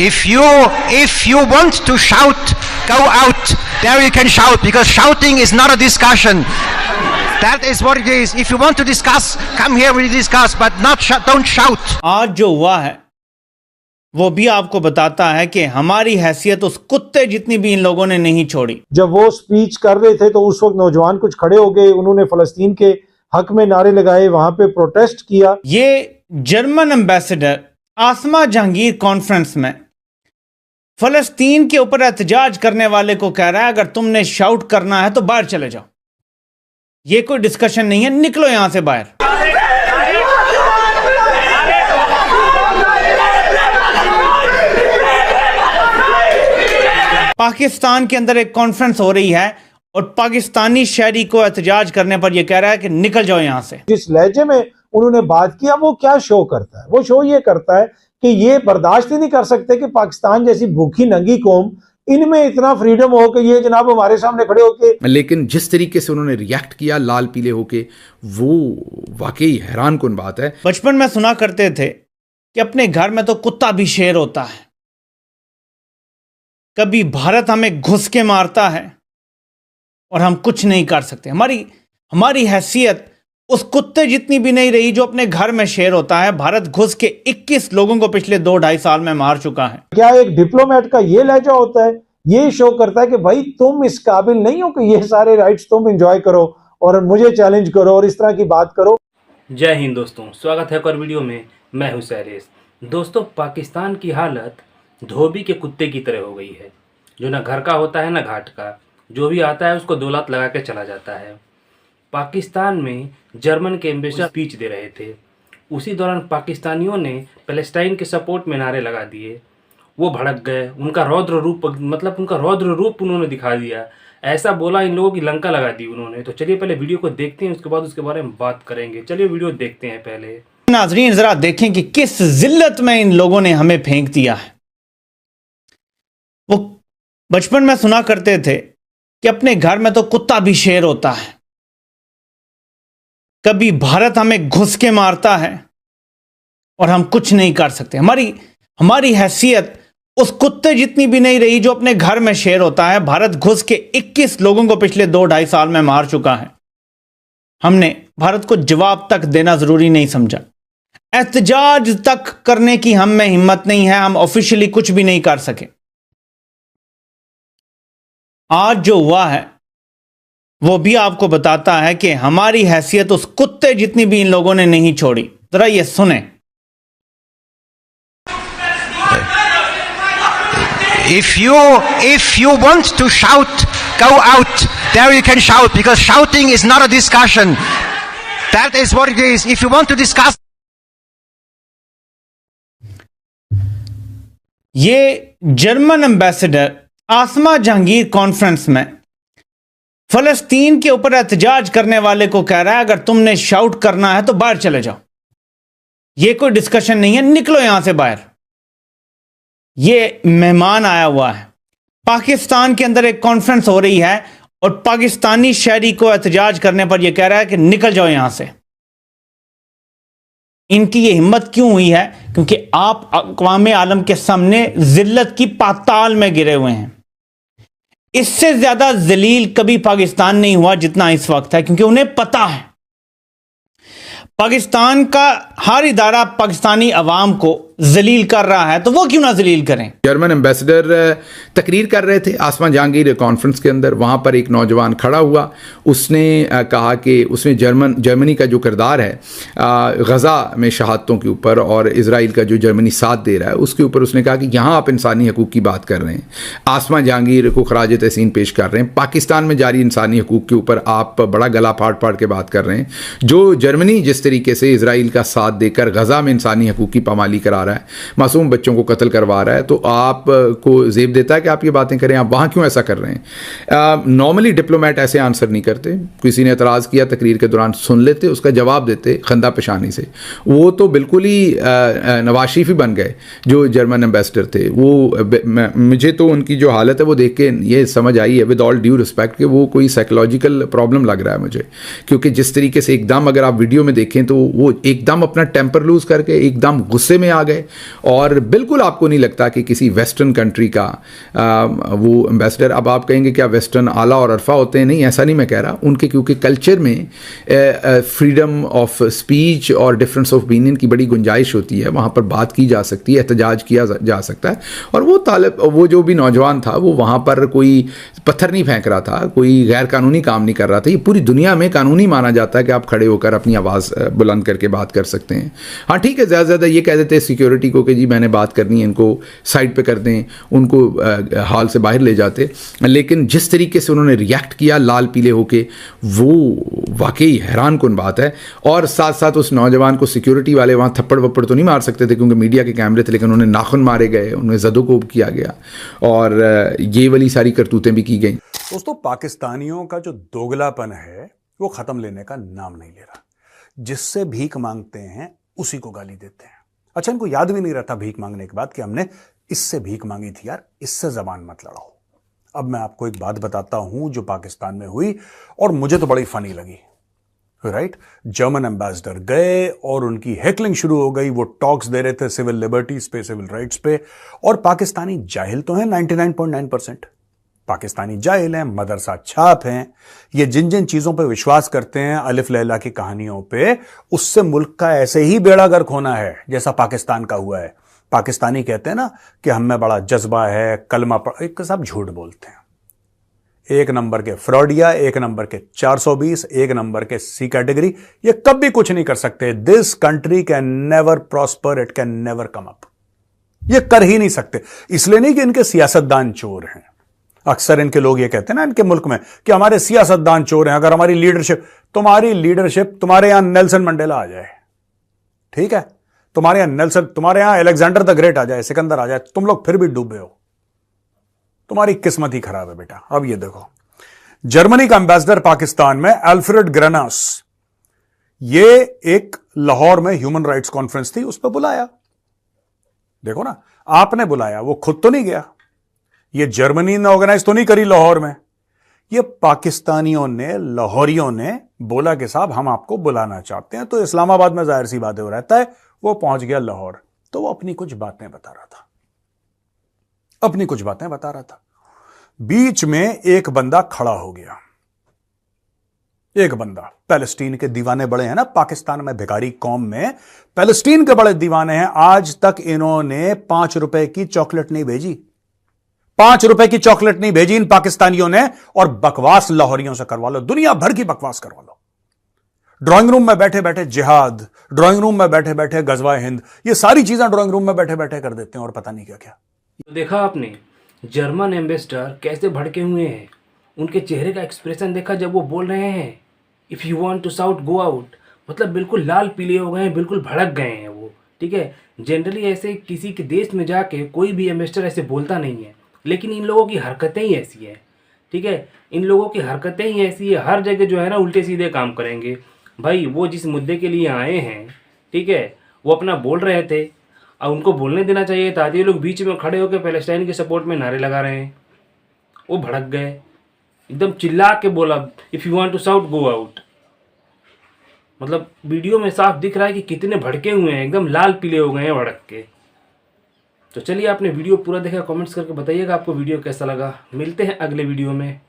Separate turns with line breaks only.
If you want to shout, go out. There you can shout, because shouting is not a discussion. That is what it is. If you want to discuss, come here, we discuss, but don't shout.
आज जो हुआ है वो भी आपको बताता है कि हमारी हैसियत उस कुत्ते जितनी भी इन लोगों ने नहीं छोड़ी।
जब वो स्पीच कर रहे थे तो उस वक्त नौजवान कुछ खड़े हो गए, उन्होंने फलस्तीन के हक में नारे लगाए, वहां पे प्रोटेस्ट किया।
ये जर्मन एम्बेसडर आसमा जहांगीर कॉन्फ्रेंस में फलस्तीन के ऊपर एहतजाज करने वाले को कह रहा है अगर तुमने शाउट करना है तो बाहर चले जाओ, ये कोई डिस्कशन नहीं है, निकलो यहां से बाहर। पाकिस्तान के अंदर एक कॉन्फ्रेंस हो रही है और पाकिस्तानी शहरी को एहतजाज करने पर यह कह रहा है कि निकल जाओ यहां से।
जिस लहजे में उन्होंने बात किया वो क्या शो करता है? वो शो ये करता है कि ये बर्दाश्त ही नहीं कर सकते कि पाकिस्तान जैसी भूखी नंगी कौम, इनमें इतना फ्रीडम हो कि ये जनाब हमारे सामने खड़े होके।
लेकिन जिस तरीके से उन्होंने रिएक्ट किया लाल पीले होके, वो वाकई हैरान कुन बात है।
बचपन में सुना करते थे कि अपने घर में तो कुत्ता भी शेर होता है, कभी भारत हमें घुस के मारता है और हम कुछ नहीं कर सकते। हमारी हैसियत उस कुत्ते जितनी भी नहीं रही जो अपने घर में शेर होता है। भारत घुस के 21 लोगों को पिछले 2-2.5 साल में मार चुका है।
क्या एक डिप्लोमेट का ये लहजा होता है? ये शो करता है कि भाई तुम इस काबिल नहीं हो कि ये सारे राइट्स तुम एंजॉय करो और मुझे चैलेंज करो और इस तरह की बात करो।
जय हिंद दोस्तों, स्वागत है एक और वीडियो में। मैं हूं सैरेस। दोस्तों, पाकिस्तान की हालत धोबी के कुत्ते की तरह हो गई है, जो ना घर का होता है ना घाट का। जो भी आता है उसको 2 लात लगा के चला जाता है। पाकिस्तान में जर्मन के एम्बेसडर स्पीच दे रहे थे, उसी दौरान पाकिस्तानियों ने पैलेस्टाइन के सपोर्ट में नारे लगा दिए। वो भड़क गए, उनका रौद्र रूप उन्होंने दिखा दिया। ऐसा बोला इन लोगों की लंका लगा दी उन्होंने। तो चलिए पहले वीडियो को देखते हैं, उसके बाद उसके बारे में बात करेंगे। चलिए वीडियो देखते हैं। पहले
नाजरीन जरा देखें कि किस जिल्लत में इन लोगों ने हमें फेंक दिया है। वो बचपन में सुना करते थे कि अपने घर में तो कुत्ता भी शेर होता है, कभी भारत हमें घुस के मारता है और हम कुछ नहीं कर सकते। हमारी हैसियत उस कुत्ते जितनी भी नहीं रही जो अपने घर में शेर होता है। भारत घुस के 21 लोगों को पिछले 2-2.5 साल में मार चुका है। हमने भारत को जवाब तक देना जरूरी नहीं समझा, एहतजाज तक करने की हम में हिम्मत नहीं है, हम ऑफिशियली कुछ भी नहीं कर सके। आज जो हुआ है वो भी आपको बताता है कि हमारी हैसियत उस कुत्ते जितनी भी इन लोगों ने नहीं छोड़ी। जरा ये सुने।
If you want to shout, go out. There you can shout, because shouting is not a discussion. That is what it is. If you want to discuss.
ये जर्मन एम्बेसडर आसमा जहांगीर कॉन्फ्रेंस में फलस्तीन के ऊपर एहतजाज करने वाले को कह रहा है अगर तुमने शाउट करना है तो बाहर चले जाओ, ये कोई डिस्कशन नहीं है, निकलो यहां से बाहर। ये मेहमान आया हुआ है। पाकिस्तान के अंदर एक कॉन्फ्रेंस हो रही है और पाकिस्तानी शहरी को एहतजाज करने पर यह कह रहा है कि निकल जाओ यहां से। इनकी ये हिम्मत क्यों हुई है? क्योंकि आप अक़वाम आलम के सामने जिल्लत की पाताल में गिरे हुए हैं। इससे ज्यादा जलील कभी पाकिस्तान नहीं हुआ जितना इस वक्त है, क्योंकि उन्हें पता है पाकिस्तान का हर इदारा पाकिस्तानी अवाम को जलील कर रहा है, तो वो क्यों ना जलील करें।
जर्मन एम्बेसडर तकरीर कर रहे थे आसमा जहांगीर कॉन्फ्रेंस के अंदर। वहाँ पर एक नौजवान खड़ा हुआ, उसने कहा कि उसमें जर्मनी का जो किरदार है गज़ा में शहादतों के ऊपर और इज़राइल का जो जर्मनी साथ दे रहा है उसके ऊपर उसने कहा कि यहाँ आप इंसानी हकूक़ की बात कर रहे हैं। आसमा जहांगीर को खराज तहसीन पेश कर रहे हैं। पाकिस्तान में जारी इंसानी हकूक़ के ऊपर आप बड़ा गला फाड़ के बात कर रहे हैं। जो जर्मनी जिस तरीके से इज़राइल का साथ देकर गज़ा में इंसानी हकूक़ की पामाली करा रहा है, मासूम बच्चों को कत्ल करवा रहा है, तो आपको ज़ेब देता है कि आप ये बातें करें। आप वहाँ क्यों ऐसा कर रहे हैं? नॉर्मली डिप्लोमेट ऐसे आंसर नहीं करते। किसी ने एतराज़ किया तकरीर के दौरान, सुन लेते, उसका जवाब देते खंदा पेशानी से। वो तो बिल्कुल ही नवाज शरीफ ही बन गए जो जर्मन एम्बेसडर थे। वो मुझे तो उनकी जो हालत है वो देख के ये समझ आई है, विद ऑल ड्यू रिस्पेक्ट, कि वो कोई साइकोलॉजिकल प्रॉब्लम लग रहा है मुझे। क्योंकि जिस तरीके से एकदम अगर आप वीडियो में देखें तो वो एकदम अपना टेम्पर लूज़ करके एकदम गुस्से में आ गए। है। और बिल्कुल आपको नहीं लगता कि किसी वेस्टर्न कंट्री का वो एम्बेसडर, अब आप कहेंगे क्या वेस्टर्न आला और अरफा होते हैं, नहीं ऐसा नहीं मैं कह रहा, उनके क्योंकि कल्चर में फ्रीडम ऑफ स्पीच और डिफरेंस ऑफ ओपिनियन की बड़ी गुंजाइश होती है, वहाँ पर बात की जा सकती है, एहतजाज किया जा सकता है। और वो जो भी नौजवान था वो वहाँ पर कोई पत्थर नहीं फेंक रहा था, कोई गैर कानूनी काम नहीं कर रहा था। ये पूरी दुनिया में कानूनी माना जाता है कि आप खड़े होकर अपनी आवाज़ बुलंद करके बात कर सकते हैं। हाँ ठीक है, ज़्यादा से ज़्यादा ये कह देते हैं सिक्योरिटी को कि जी मैंने बात करनी है, इनको साइड पे कर दें, उनको हॉल से बाहर ले जाते। लेकिन जिस तरीके से उन्होंने रिएक्ट किया लाल पीले होके, वो वाकई हैरान कुन बात है। और साथ साथ उस नौजवान को सिक्योरिटी वाले वहाँ थप्पड़ वप्पड़ तो नहीं मार सकते थे क्योंकि मीडिया के कैमरे थे, लेकिन उन्हें नाखून मारे गए, उन्हें ज़दोकोब किया गया और ये वाली सारी करतूतें भी की गई।
दोस्तों, पाकिस्तानियों का जो दोगलापन है वो खत्म लेने का नाम नहीं ले रहा। जिससे भीख मांगते हैं उसी को गाली देते हैं। अच्छा, इनको याद भी नहीं रहता भीख मांगने के बाद कि हमने इससे भीख मांगी थी यार, इससे जबान मत लड़ाओ। अब मैं आपको एक बात बताता हूं जो पाकिस्तान में हुई और मुझे तो बड़ी फनी लगी। राइट, जर्मन एम्बेसडर गए और उनकी हैकलिंग शुरू हो गई। वो टॉक्स दे रहे थे सिविल लिबर्टीज पे, सिविल राइट्स पे। और पाकिस्तानी जाहिल तो हैं 99.9%। पाकिस्तानी जाहिल हैं, मदरसा छाप हैं। ये जिन जिन चीजों पे विश्वास करते हैं, अलिफ लैला की कहानियों पे, उससे मुल्क का ऐसे ही बेड़ा गर्क होना है जैसा पाकिस्तान का हुआ है। पाकिस्तानी कहते हैं ना कि हम में बड़ा जज्बा है, कलमा पढ़, एक सब झूठ बोलते हैं। एक नंबर के फ्रॉडिया, एक नंबर के 420, एक नंबर के सी कैटेगरी। ये कभी कुछ नहीं कर सकते। This country can never prosper, it can never come up. ये कर ही नहीं सकते। इसलिए नहीं कि इनके सियासतदान चोर हैं। अक्सर इनके लोग ये कहते हैं ना इनके मुल्क में कि हमारे सियासतदान चोर हैं। अगर हमारी लीडरशिप, तुम्हारे यहां नेल्सन मंडेला आ जाए, ठीक है, तुम्हारे यहां अलेक्जेंडर द ग्रेट आ जाए, सिकंदर आ जाए, तुम लोग फिर भी डूबे हो। तुम्हारी किस्मत ही खराब है बेटा। अब ये देखो, जर्मनी का एम्बेसडर पाकिस्तान में अल्फ्रेड ग्रेनास, ये एक लाहौर में ह्यूमन राइट्स कॉन्फ्रेंस थी, उस पर बुलाया। देखो ना, आपने बुलाया, वो खुद तो नहीं गया। ये जर्मनी ने ऑर्गेनाइज तो नहीं करी लाहौर में, ये पाकिस्तानियों ने, लाहौरियों ने बोला कि साहब हम आपको बुलाना चाहते हैं। तो इस्लामाबाद में जाहिर सी बात है वो रहता है, वो पहुंच गया लाहौर। तो वो अपनी कुछ बातें बता रहा था। बीच में एक बंदा खड़ा हो गया। एक बंदा, पैलेस्टीन के दीवाने बड़े हैं ना, पाकिस्तान में भिखारी कौम में पैलेस्टीन के बड़े दीवाने हैं। आज तक इन्होंने 5 रुपए की चॉकलेट नहीं भेजी, 5 रुपए की चॉकलेट नहीं भेजी इन पाकिस्तानियों ने। और बकवास लाहौरियों से करवा लो, दुनिया भर की बकवास करवा लो। ड्राइंग रूम में बैठे बैठे जिहाद, ड्राइंग रूम में बैठे बैठे गजवा हिंद, ये सारी चीजें ड्राइंग रूम में बैठे बैठे कर देते हैं और पता नहीं क्या क्या।
देखा आपने जर्मन एम्बेसडर कैसे भड़के हुए हैं। उनके चेहरे का एक्सप्रेशन देखा जब वो बोल रहे हैं if you want to shout go out, मतलब बिल्कुल लाल पीले हो गए हैं, बिल्कुल भड़क गए हैं वो। ठीक है, जनरली ऐसे किसी के देश में जाके कोई भी एम्बेसडर ऐसे बोलता नहीं है, लेकिन इन लोगों की हरकतें ही ऐसी हैं। ठीक है, इन लोगों की हरकतें ही ऐसी है, हर जगह जो है ना उल्टे सीधे काम करेंगे। भाई वो जिस मुद्दे के लिए आए हैं, ठीक है, वो अपना बोल रहे थे, अब उनको बोलने देना चाहिए था। ये लोग बीच में खड़े होकर पैलेस्टाइन के सपोर्ट में नारे लगा रहे हैं, वो भड़क गए, एकदम चिल्ला के बोला if you want to shout go out. मतलब वीडियो में साफ दिख रहा है कि कितने भड़के हुए हैं, एकदम लाल पीले हो गए हैं भड़क के। तो चलिए, आपने वीडियो पूरा देखा, कमेंट्स करके बताइएगा आपको वीडियो कैसा लगा। मिलते हैं अगले वीडियो में।